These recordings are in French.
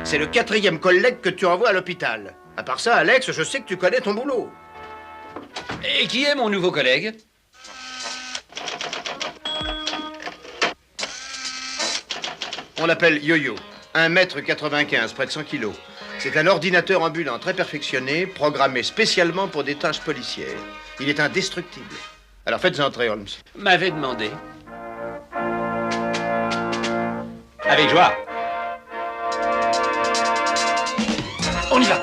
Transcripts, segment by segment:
C'est le 4e collègue que tu envoies à l'hôpital. À part ça, Alex, je sais que tu connais ton boulot. Et qui est mon nouveau collègue? On l'appelle Yo-Yo. 1,95 m, près de 100 kg. C'est un ordinateur ambulant très perfectionné, programmé spécialement pour des tâches policières. Il est indestructible. Alors faites entrer, Holmes. M'avait demandé. Avec joie. On y va.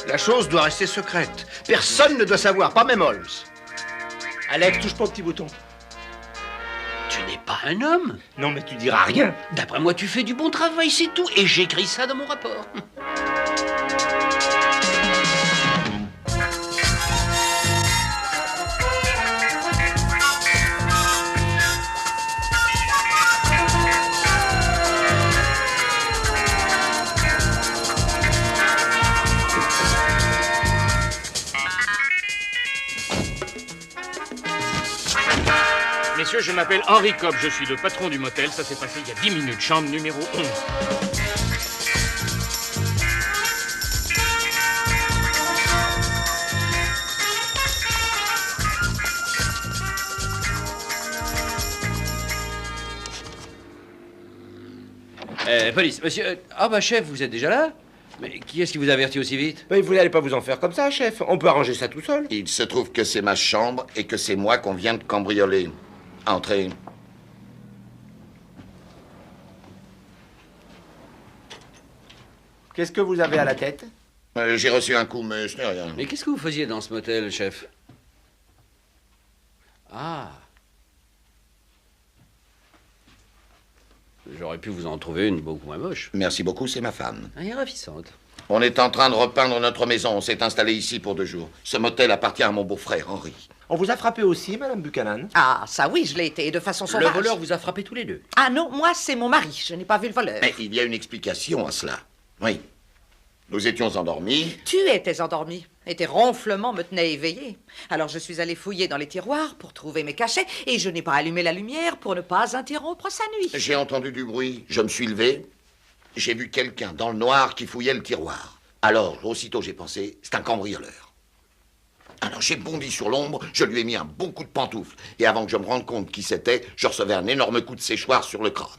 La chose doit rester secrète. Personne ne doit savoir, pas même Holmes. Alex, touche pas au petit bouton. Tu n'es pas un homme. Non, mais tu diras rien. D'après moi, tu fais du bon travail, c'est tout. Et j'écris ça dans mon rapport. Messieurs, je m'appelle Henry Cobb, je suis le patron du motel. Ça s'est passé il y a 10 minutes, chambre numéro 11. Police, monsieur... Ah bah chef, vous êtes déjà là? Mais qui est-ce qui vous a averti aussi vite? Mais vous n'allez pas vous en faire comme ça, chef. On peut arranger ça tout seul. Il se trouve que c'est ma chambre et que c'est moi qu'on vient de cambrioler. Entrez. Qu'est-ce que vous avez à la tête? J'ai reçu un coup, mais ce n'est rien. Mais qu'est-ce que vous faisiez dans ce motel, chef? Ah. J'aurais pu vous en trouver une beaucoup moins moche. Merci beaucoup, c'est ma femme. Elle est ravissante. On est en train de repeindre notre maison. On s'est installé ici pour 2 jours. Ce motel appartient à mon beau-frère, Henry. On vous a frappé aussi, Madame Buchanan? Ah, ça oui, je l'ai été, de façon Le sauvage. voleur vous a frappé tous les deux. Ah non, moi, c'est mon mari. Je n'ai pas vu le voleur. Mais il y a une explication à cela. Oui. Nous étions endormis. Tu étais endormi, et tes ronflements me tenaient éveillé. Alors je suis allée fouiller dans les tiroirs pour trouver mes cachets, et je n'ai pas allumé la lumière pour ne pas interrompre sa nuit. J'ai entendu du bruit. Je me suis levé. J'ai vu quelqu'un dans le noir qui fouillait le tiroir. Alors, aussitôt, j'ai pensé, c'est un cambrioleur. Alors, j'ai bondi sur l'ombre, je lui ai mis un bon coup de pantoufle. Et avant que je me rende compte qui c'était, je recevais un énorme coup de séchoir sur le crâne.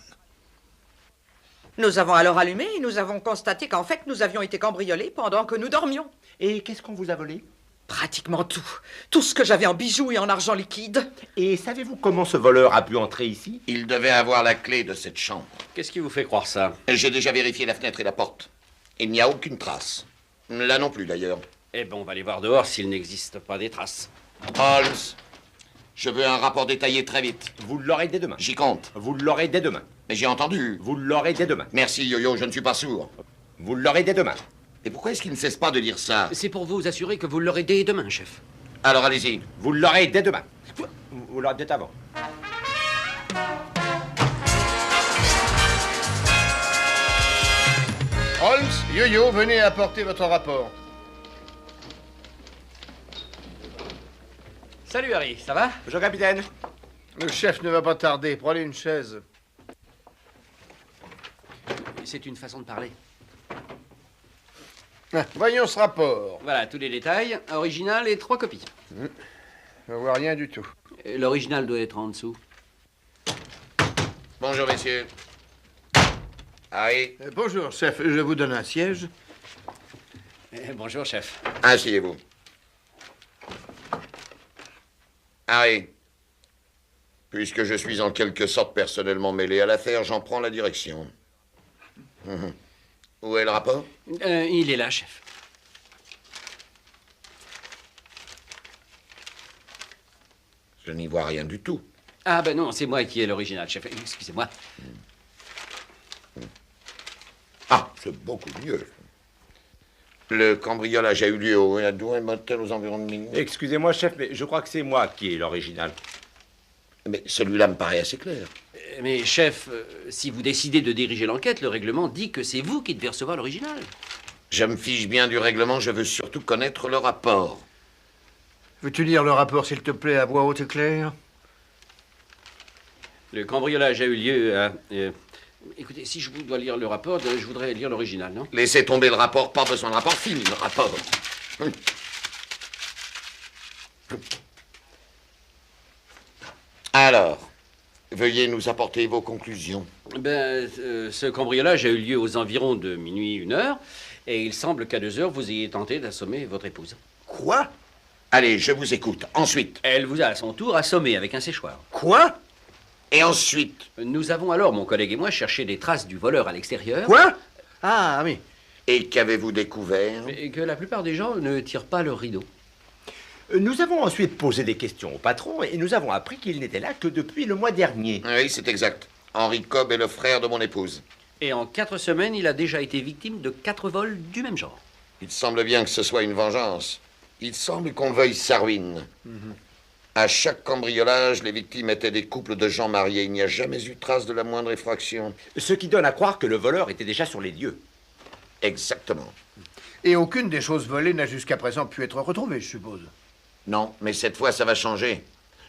Nous avons alors allumé et nous avons constaté qu'en fait, nous avions été cambriolés pendant que nous dormions. Et qu'est-ce qu'on vous a volé? Pratiquement tout. Tout ce que j'avais en bijoux et en argent liquide. Et savez-vous comment ce voleur a pu entrer ici? Il devait avoir la clé de cette chambre. Qu'est-ce qui vous fait croire ça? J'ai déjà vérifié la fenêtre et la porte. Il n'y a aucune trace. Là non plus, d'ailleurs. Eh ben, on va aller voir dehors s'il n'existe pas des traces. Holmes, je veux un rapport détaillé très vite. Vous l'aurez dès demain. J'y compte. Vous l'aurez dès demain. Mais j'ai entendu. Vous l'aurez dès demain. Merci, Yo-Yo, je ne suis pas sourd. Vous l'aurez dès demain. Et pourquoi est-ce qu'il ne cesse pas de dire ça? C'est pour vous assurer que vous l'aurez dès demain, chef. Alors, allez-y. Vous l'aurez dès demain. Vous l'aurez peut-être avant. Holmes, Yo-Yo, venez apporter votre rapport. Salut, Harry, ça va? Bonjour, capitaine. Le chef ne va pas tarder. Prenez une chaise. C'est une façon de parler. Ah, voyons ce rapport. Voilà, tous les détails, original et 3 copies. Je ne vois rien du tout. L'original doit être en dessous. Bonjour, messieurs. Harry, Bonjour, chef. Je vous donne un siège. Bonjour, chef. asseyez-vous. Harry, puisque je suis en quelque sorte personnellement mêlé à l'affaire, j'en prends la direction. Où est le rapport? Il est là, chef. Je n'y vois rien du tout. Ah ben non, c'est moi qui ai l'original, chef. Excusez-moi. Ah, c'est beaucoup mieux. Le cambriolage a eu lieu au Douai Motel aux environs de minuit. Excusez-moi, chef, mais je crois que c'est moi qui ai l'original. Mais celui-là me paraît assez clair. Mais chef, si vous décidez de diriger l'enquête, le règlement dit que c'est vous qui devez recevoir l'original. Je me fiche bien du règlement, je veux surtout connaître le rapport. Veux-tu lire le rapport, s'il te plaît, à voix haute et claire? Le cambriolage a eu lieu. Écoutez, si je vous dois lire le rapport, je voudrais lire l'original, non? Laissez tomber le rapport, pas besoin de rapport, fini le rapport. Alors, veuillez nous apporter vos conclusions. Ce cambriolage a eu lieu aux environs de minuit, 1h, et il semble qu'à 2h, vous ayez tenté d'assommer votre épouse. Quoi? Allez, je vous écoute. Ensuite. Elle vous a à son tour assommé avec un séchoir. Quoi? Et ensuite. Nous avons alors, mon collègue et moi, cherché des traces du voleur à l'extérieur. Quoi? Ah, oui. Et qu'avez-vous découvert? Et que la plupart des gens ne tirent pas leur rideau. Nous avons ensuite posé des questions au patron et nous avons appris qu'il n'était là que depuis le mois dernier. Oui, c'est exact. Henri Cobb est le frère de mon épouse. Et en 4 semaines, il a déjà été victime de 4 vols du même genre. Il semble bien que ce soit une vengeance. Il semble qu'on veuille sa ruine. À chaque cambriolage, les victimes étaient des couples de gens mariés. Il n'y a jamais eu trace de la moindre effraction. Ce qui donne à croire que le voleur était déjà sur les lieux. Exactement. Et aucune des choses volées n'a jusqu'à présent pu être retrouvée, je suppose. Non, mais cette fois, ça va changer.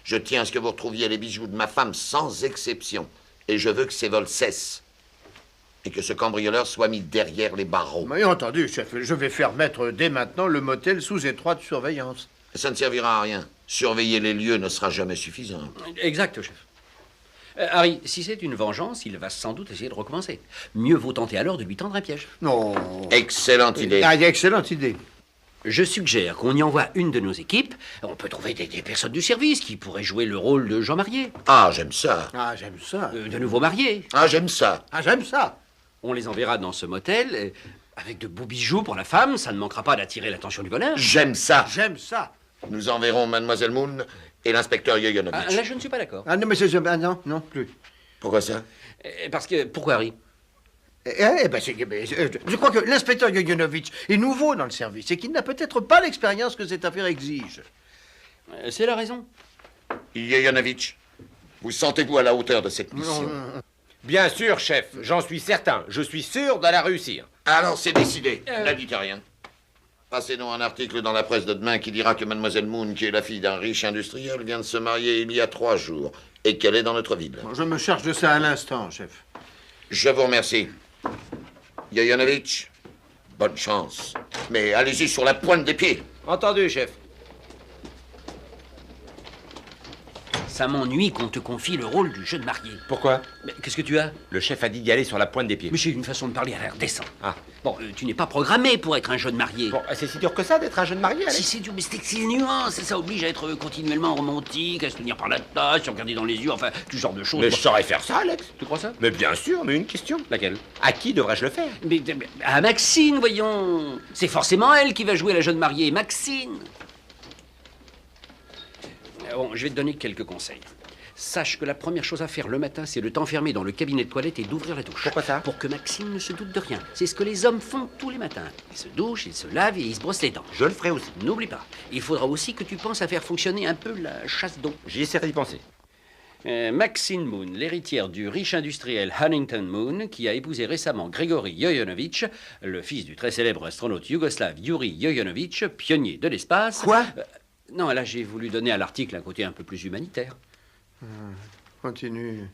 Je tiens à ce que vous retrouviez les bijoux de ma femme sans exception. Et je veux que ces vols cessent. Et que ce cambrioleur soit mis derrière les barreaux. Mais entendu, chef, je vais faire mettre dès maintenant le motel sous étroite surveillance. Ça ne servira à rien. Surveiller les lieux ne sera jamais suffisant. Exact, chef. Harry, si c'est une vengeance, il va sans doute essayer de recommencer. Mieux vaut tenter alors de lui tendre un piège. Non. Excellente idée. Ah, excellente idée. Je suggère qu'on y envoie une de nos équipes. On peut trouver des personnes du service qui pourraient jouer le rôle de gens mariés. Ah, j'aime ça. Ah, j'aime ça. De nouveaux mariés. Ah, j'aime ça. Ah, j'aime ça. On les enverra dans ce motel avec de beaux bijoux pour la femme. Ça ne manquera pas d'attirer l'attention du voleur. J'aime ça. J'aime ça. Nous enverrons Mademoiselle Moon et l'inspecteur Yoyonovitch. Là, je ne suis pas d'accord. Ah non, mais ah, non, non plus. Pourquoi ça? Parce que... Pourquoi, Harry? Je crois que l'inspecteur Yoyonovitch est nouveau dans le service et qu'il n'a peut-être pas l'expérience que cette affaire exige. C'est la raison. Yoyonovitch, vous sentez-vous à la hauteur de cette mission? Bien sûr, chef, j'en suis certain. Je suis sûr de la réussir. Alors, c'est décidé. Ne dites rien. Passez-nous un article dans la presse de demain qui dira que Mademoiselle Moon, qui est la fille d'un riche industriel, vient de se marier il y a 3 jours et qu'elle est dans notre ville. Je me charge de ça à l'instant, chef. Je vous remercie. Yoyonovitch, bonne chance. Mais allez-y sur la pointe des pieds. Entendu, chef. Ça m'ennuie qu'on te confie le rôle du jeune marié. Pourquoi? Mais qu'est-ce que tu as? Le chef a dit d'y aller sur la pointe des pieds. Mais j'ai une façon de parler à l'air décent. Ah. Bon, tu n'es pas programmé pour être un jeune marié. Bon, c'est si dur que ça d'être un jeune marié, Alex? Si c'est dur, mais c'est une nuance. Ça oblige à être continuellement romantique, à se tenir par la taille, se regarder dans les yeux, enfin, tout genre de choses. Mais je saurais faire ça, Alex. Tu crois ça? Mais bien sûr, mais une question. Laquelle? À qui devrais-je le faire? Mais à Maxine, voyons. C'est forcément elle qui va jouer la jeune mariée, Maxine. Bon, je vais te donner quelques conseils. Sache que la première chose à faire le matin, c'est de t'enfermer dans le cabinet de toilette et d'ouvrir la douche. Pourquoi ça? Pour que Maxine ne se doute de rien. C'est ce que les hommes font tous les matins. Ils se douchent, ils se lavent et ils se brossent les dents. Je le ferai aussi. N'oublie pas, il faudra aussi que tu penses à faire fonctionner un peu la chasse d'eau. J'y essaierai d'y penser. Maxine Moon, l'héritière du riche industriel Huntington Moon, qui a épousé récemment Gregory Yoyonovitch, le fils du très célèbre astronaute yougoslave Yuri Yoyonovitch, pionnier de l'espace. Quoi? Non, là, j'ai voulu donner à l'article un côté un peu plus humanitaire. Continue.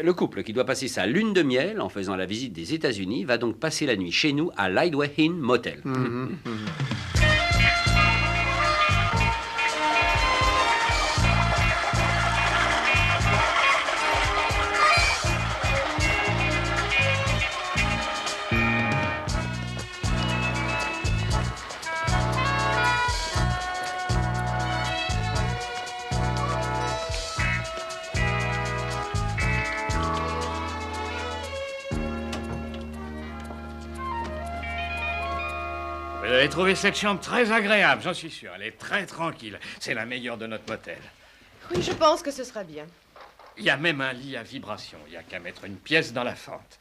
Le couple qui doit passer sa lune de miel en faisant la visite des États-Unis va donc passer la nuit chez nous à Lightway Inn Motel. Vous avez trouvé cette chambre très agréable, j'en suis sûr. Elle est très tranquille. C'est la meilleure de notre motel. Oui, je pense que ce sera bien. Il y a même un lit à vibration. Il n'y a qu'à mettre une pièce dans la fente.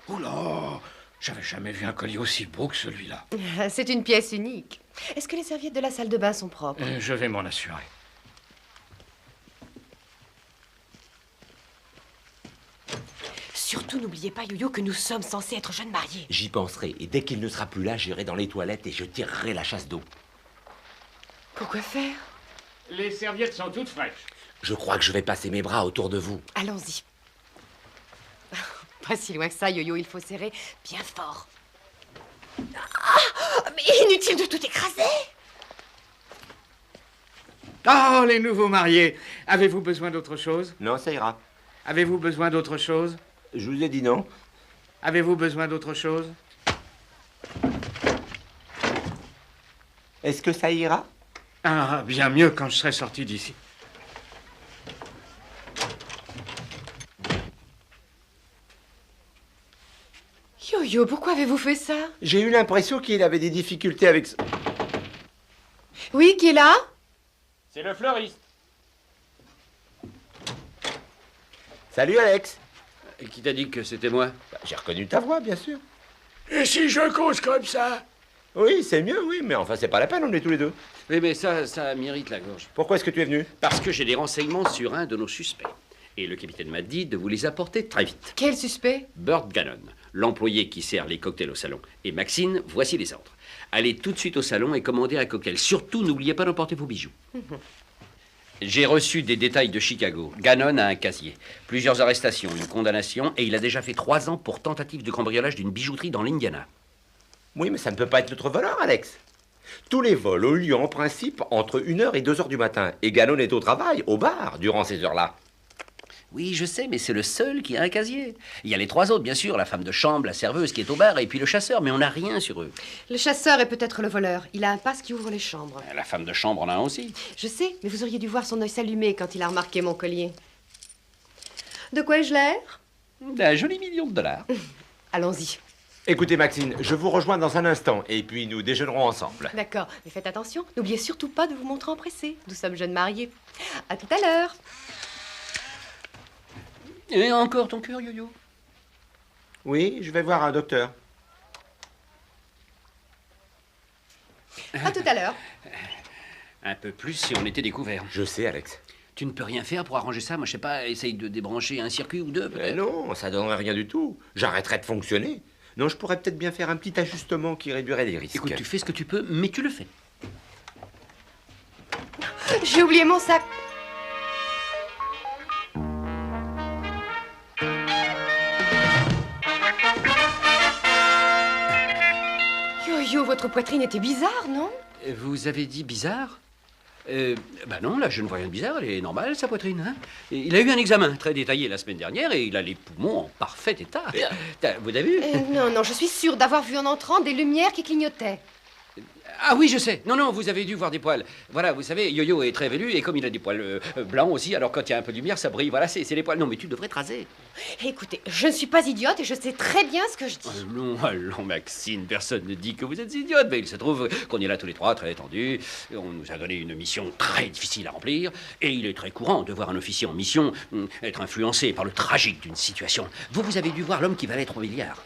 Oula! J'avais jamais vu un collier aussi beau que celui-là. C'est une pièce unique. Est-ce que les serviettes de la salle de bain sont propres? Je vais m'en assurer. Surtout Surtout, n'oubliez pas, Yo-Yo, que nous sommes censés être jeunes mariés. J'y penserai, et dès qu'il ne sera plus là, j'irai dans les toilettes et je tirerai la chasse d'eau. Pourquoi faire? Les serviettes sont toutes fraîches. Je crois que je vais passer mes bras autour de vous. Allons-y. Pas si loin que ça, Yo-Yo, il faut serrer bien fort. Ah, mais inutile de tout écraser. Oh, les nouveaux mariés, avez-vous besoin d'autre chose? Non, ça ira. Avez-vous besoin d'autre chose? Je vous ai dit non. Avez-vous besoin d'autre chose? Est-ce que ça ira? Ah, bien mieux quand je serai sorti d'ici. Yo-Yo, pourquoi avez-vous fait ça? J'ai eu l'impression qu'il avait des difficultés avec... Oui, qui est là? C'est le fleuriste. Salut, Alex. Qui t'a dit que c'était moi? J'ai reconnu ta voix, bien sûr. Et si je cause comme ça? Oui, c'est mieux, oui, mais enfin, c'est pas la peine, on est tous les deux. Oui, mais ça m'irrite la gorge. Pourquoi est-ce que tu es venu? Parce que j'ai des renseignements sur un de nos suspects. Et le capitaine m'a dit de vous les apporter très vite. Quel suspect? Burt Gannon, l'employé qui sert les cocktails au salon. Et Maxine, voici les ordres. Allez tout de suite au salon et commandez un cocktail. Surtout, n'oubliez pas d'emporter vos bijoux. J'ai reçu des détails de Chicago. Gannon a un casier. Plusieurs arrestations, une condamnation, et il a déjà fait 3 ans pour tentative de cambriolage d'une bijouterie dans l'Indiana. Oui, mais ça ne peut pas être notre voleur, Alex. Tous les vols ont lieu en principe entre 1h et 2h du matin. Et Gannon est au travail, au bar, durant ces heures-là. Oui, je sais, mais c'est le seul qui a un casier. Il y a les 3 autres, bien sûr, la femme de chambre, la serveuse qui est au bar, et puis le chasseur, mais on n'a rien sur eux. Le chasseur est peut-être le voleur. Il a un passe qui ouvre les chambres. La femme de chambre en a un aussi. Je sais, mais vous auriez dû voir son œil s'allumer quand il a remarqué mon collier. De quoi ai-je l'air? Un joli million de dollars. Allons-y. Écoutez, Maxine, je vous rejoins dans un instant, et puis nous déjeunerons ensemble. D'accord, mais faites attention. N'oubliez surtout pas de vous montrer empressé. Nous sommes jeunes mariés. À tout à l'heure. Et encore ton cœur, Yo-Yo? Oui, je vais voir un docteur. À tout à l'heure. Un peu plus si on était découvert. Je sais, Alex. Tu ne peux rien faire pour arranger ça? Moi, je sais pas, essaye de débrancher un circuit ou deux, peut-être. Non, ça donnerait rien du tout. J'arrêterais de fonctionner. Non, je pourrais peut-être bien faire un petit ajustement qui réduirait les risques. Écoute, tu fais ce que tu peux, mais tu le fais. J'ai oublié mon sac. Yo-Yo, votre poitrine était bizarre, non? Vous avez dit bizarre? Bah non, là, je ne vois rien de bizarre. Elle est normale, sa poitrine. Hein. Et il a eu un examen très détaillé la semaine dernière et il a les poumons en parfait état. Vous avez vu? Non, non, je suis sûre d'avoir vu en entrant des lumières qui clignotaient. Ah oui, je sais. Non, non, vous avez dû voir des poils. Voilà, vous savez, Yo-Yo est très velu et comme il a des poils blancs aussi, alors quand il y a un peu de lumière, ça brille. Voilà, c'est les poils. Non, mais tu devrais te raser. Écoutez, je ne suis pas idiote et je sais très bien ce que je dis. Allons, Maxine, personne ne dit que vous êtes idiote, mais il se trouve qu'on est là tous les trois, très tendus. On nous a donné une mission très difficile à remplir, et il est très courant de voir un officier en mission être influencé par le tragique d'une situation. Vous avez dû voir l'homme qui valait 3 milliards.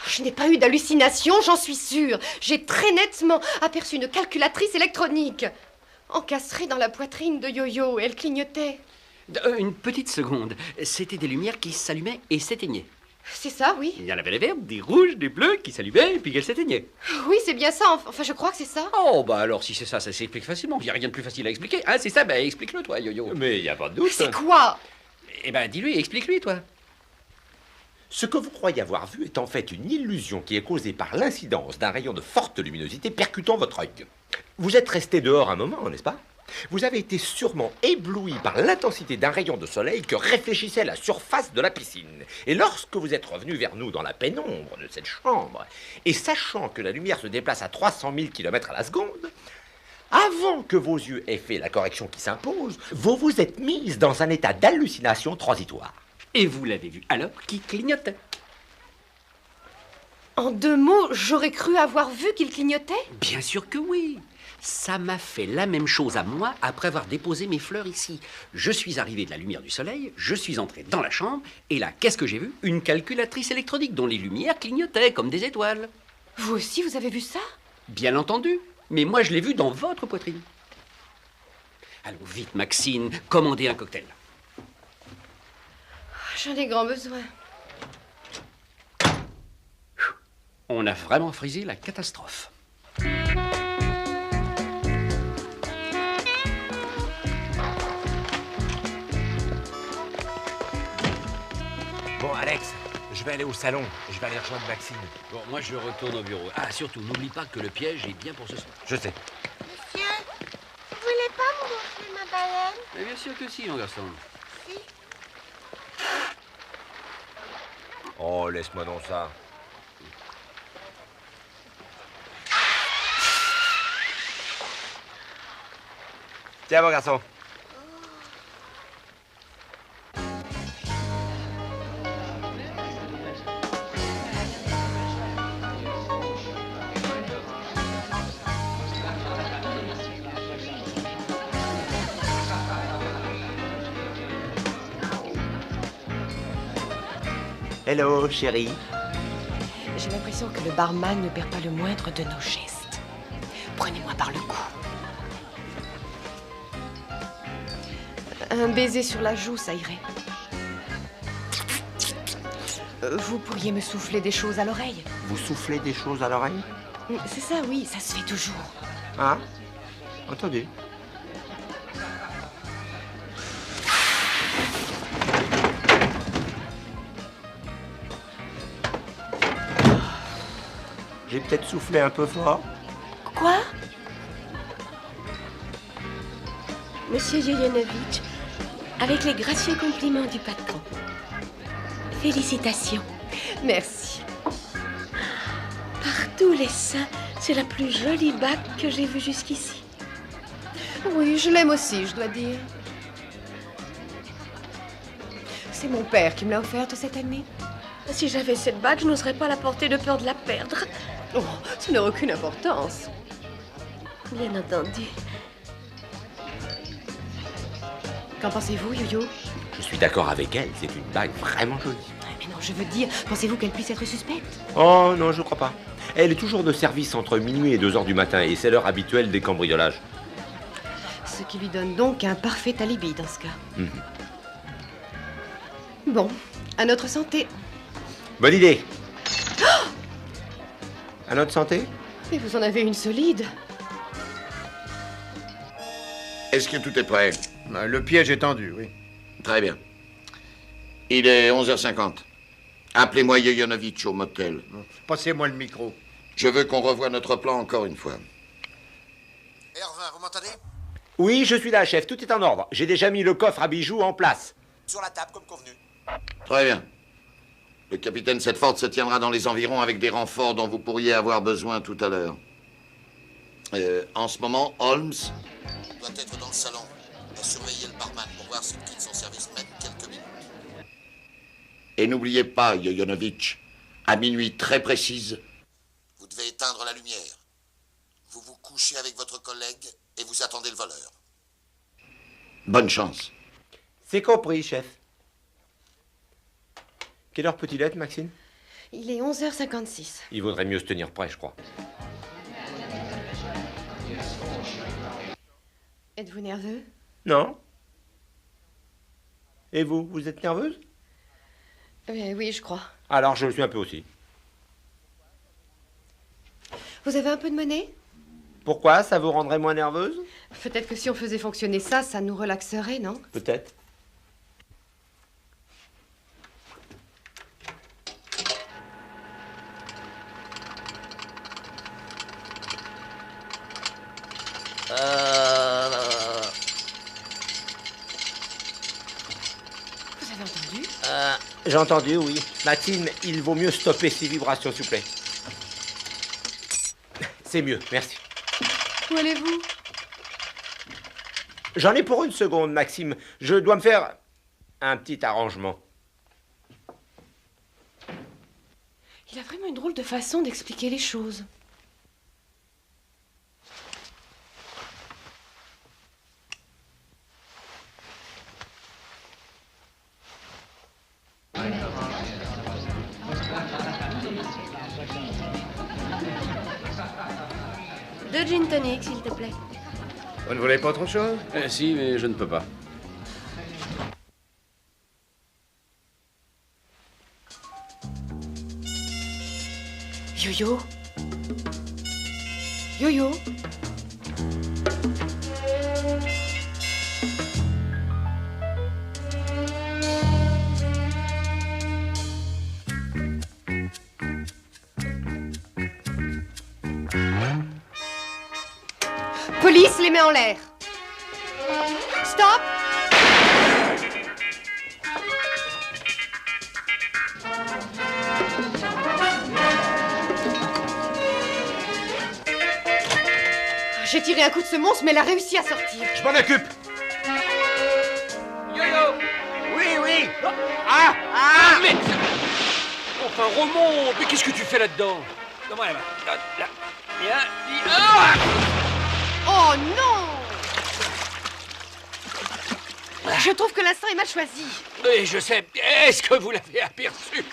Je n'ai pas eu d'hallucination, j'en suis sûre. J'ai très nettement aperçu une calculatrice électronique encastrée dans la poitrine de Yo-Yo. Elle clignotait. Une petite seconde. C'était des lumières qui s'allumaient et s'éteignaient. C'est ça, oui. Il y en avait des vertes, des rouges, des bleus qui s'allumaient et puis qu'elles s'éteignaient. Oui, c'est bien ça. Enfin, je crois que c'est ça. Oh, bah alors si c'est ça, ça s'explique facilement. Il n'y a rien de plus facile à expliquer. Ah, c'est ça, bah explique-le toi, Yo-Yo. Mais il n'y a pas de doute. C'est quoi? Eh ben dis-lui, explique-lui toi. Ce que vous croyez avoir vu est en fait une illusion qui est causée par l'incidence d'un rayon de forte luminosité percutant votre œil. Vous êtes resté dehors un moment, n'est-ce pas? Vous avez été sûrement ébloui par l'intensité d'un rayon de soleil que réfléchissait la surface de la piscine. Et lorsque vous êtes revenu vers nous dans la pénombre de cette chambre, et sachant que la lumière se déplace à 300 000 km à la seconde, avant que vos yeux aient fait la correction qui s'impose, vous vous êtes mise dans un état d'hallucination transitoire. Et vous l'avez vu alors qui clignotait. En 2 mots, j'aurais cru avoir vu qu'il clignotait? Bien sûr que oui. Ça m'a fait la même chose à moi après avoir déposé mes fleurs ici. Je suis arrivé de la lumière du soleil, je suis entré dans la chambre, et là, qu'est-ce que j'ai vu? Une calculatrice électronique dont les lumières clignotaient comme des étoiles. Vous aussi, vous avez vu ça? Bien entendu, mais moi je l'ai vu dans votre poitrine. Allons vite, Maxine, commandez un cocktail. J'en ai grand besoin. on a vraiment frisé la catastrophe. Bon, Alex, je vais aller au salon. Je vais aller rejoindre Maxime. Bon, moi je retourne au bureau. Ah, surtout, n'oublie pas que le piège est bien pour ce soir. Je sais. Monsieur, vous voulez pas me gonfler ma baleine? Mais bien sûr que si, mon garçon. Si. Oh, laisse-moi donc ça. Tiens, mon garçon. Hello, chérie. J'ai l'impression que le barman ne perd pas le moindre de nos gestes. Prenez-moi par le cou. Un baiser sur la joue, ça irait. Vous pourriez me souffler des choses à l'oreille? Vous soufflez des choses à l'oreille? C'est ça, oui, ça se fait toujours. Ah, entendu. J'ai peut-être soufflé un peu fort. Quoi? Monsieur Yoyonovitch, avec les gracieux compliments du patron. Félicitations. Merci. Par tous les saints, c'est la plus jolie bague que j'ai vue jusqu'ici. Oui, je l'aime aussi, je dois dire. C'est mon père qui me l'a offerte cette année. Si j'avais cette bague, je n'oserais pas la porter de peur de la perdre. Oh, ça n'a aucune importance. Bien entendu. Qu'en pensez-vous, Yo-Yo? Je suis d'accord avec elle, c'est une bague vraiment jolie. Mais non, je veux dire, pensez-vous qu'elle puisse être suspecte? Oh non, je crois pas. Elle est toujours de service entre minuit et 2 heures du matin et c'est l'heure habituelle des cambriolages. Ce qui lui donne donc un parfait alibi dans ce cas. Bon, à notre santé. Bonne idée. Oh, à notre santé. Mais vous en avez une solide. Est-ce que tout est prêt? Le piège est tendu, oui. Très bien. Il est 11h50. Appelez-moi Yoyonovitch au motel. Passez-moi le micro. Je veux qu'on revoie notre plan encore une fois. Hervin, vous m'entendez? Oui, je suis là, chef. Tout est en ordre. J'ai déjà mis le coffre à bijoux en place. Sur la table, comme convenu. Très bien. Le capitaine Sedford se tiendra dans les environs avec des renforts dont vous pourriez avoir besoin tout à l'heure. En ce moment, Holmes doit être dans le salon à surveiller le barman pour voir s'il quitte son service même quelques minutes. Et n'oubliez pas, Yoyonovitch, à minuit très précise, vous devez éteindre la lumière. Vous vous couchez avec votre collègue et vous attendez le voleur. Bonne chance. C'est compris, chef. Quelle heure peut-il être, Maxine? Il est 11h56. Il vaudrait mieux se tenir prêt, je crois. Êtes-vous nerveux? Non. Et vous, vous êtes nerveuse? Oui, je crois. Alors, je le suis un peu aussi. Vous avez un peu de monnaie? Pourquoi? Ça vous rendrait moins nerveuse? Peut-être que si on faisait fonctionner ça, ça nous relaxerait, non? Peut-être. Vous avez entendu? J'ai entendu, oui. Maxime, il vaut mieux stopper ces vibrations, s'il vous plaît. C'est mieux, merci. Où allez-vous? J'en ai pour une seconde, Maxime. Je dois me faire un petit arrangement. Il a vraiment une drôle de façon d'expliquer les choses. Deux gin tonic, s'il te plaît. Vous ne voulez pas autre chose? Si, mais je ne peux pas. Yo-Yo? Yo-Yo? Police, les mains en l'air. Stop! J'ai tiré un coup de ce monstre, mais elle a réussi à sortir. Je m'en occupe. Yo-Yo! Oui, oui. Mais... Enfin, Romond, mais qu'est-ce que tu fais là-dedans? Donne-moi la main. Là. Oh non! Je trouve que l'instant est mal choisi. Oui, je sais. Est-ce que vous l'avez aperçue?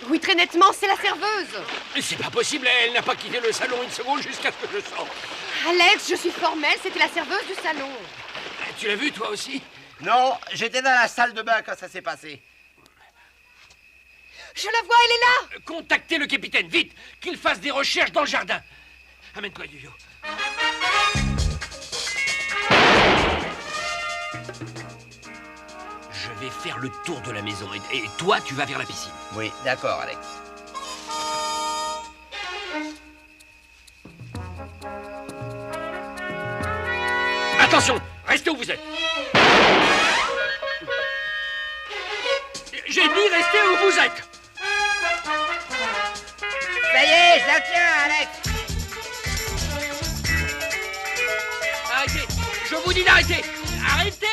Oui, très nettement, c'est la serveuse. C'est pas possible, elle n'a pas quitté le salon une seconde jusqu'à ce que je sorte. Alex, je suis formelle, c'était la serveuse du salon. Tu l'as vu, toi aussi? Non, j'étais dans la salle de bain quand ça s'est passé. Je la vois, elle est là! Contactez le capitaine, vite! Qu'il fasse des recherches dans le jardin. Amène-toi, Yo-Yo. Je vais faire le tour de la maison et toi, tu vas vers la piscine. Oui, d'accord, Alex. Attention, restez où vous êtes. J'ai dit restez où vous êtes. Ça y est, je la tiens, Alex. Arrêtez, je vous dis d'arrêter. Arrêtez.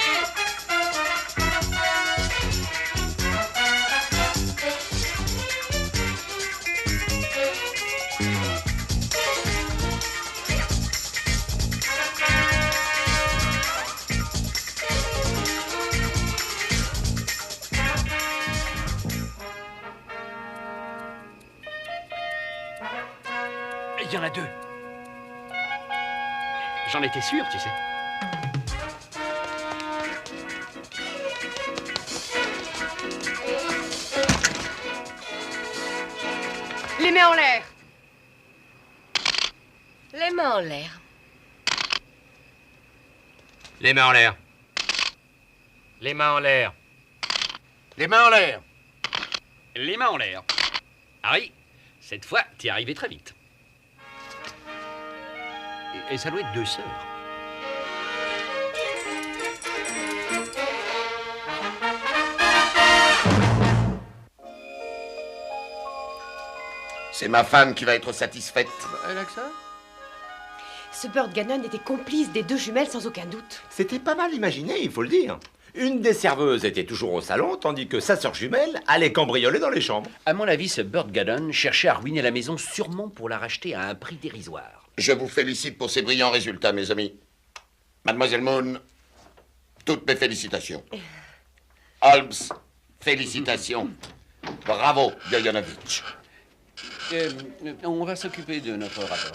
Il y en a deux. J'en étais sûr, tu sais. Les mains en l'air. Les mains en l'air. Les mains en l'air. Les mains en l'air. Les mains en l'air. Les mains en l'air. Harry, cette fois, t'es arrivé très vite. Et ça doit être deux sœurs. C'est ma femme qui va être satisfaite. Elle a que ça? Ce Burt Gannon était complice des deux jumelles sans aucun doute. C'était pas mal imaginé, il faut le dire. Une des serveuses était toujours au salon, tandis que sa sœur jumelle allait cambrioler dans les chambres. À mon avis, ce Burt Gannon cherchait à ruiner la maison sûrement pour la racheter à un prix dérisoire. Je vous félicite pour ces brillants résultats, mes amis. Mademoiselle Moon, toutes mes félicitations. Holmes, félicitations. Bravo, Yoyonovitch. On va s'occuper de notre rapport.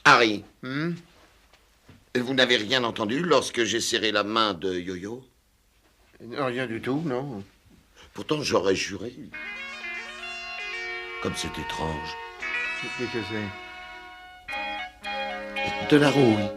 Harry, vous n'avez rien entendu lorsque j'ai serré la main de Yo-Yo? Rien du tout, non. Pourtant, j'aurais juré. Comme c'est étrange. Qu'est-ce que c'est? De la rouille.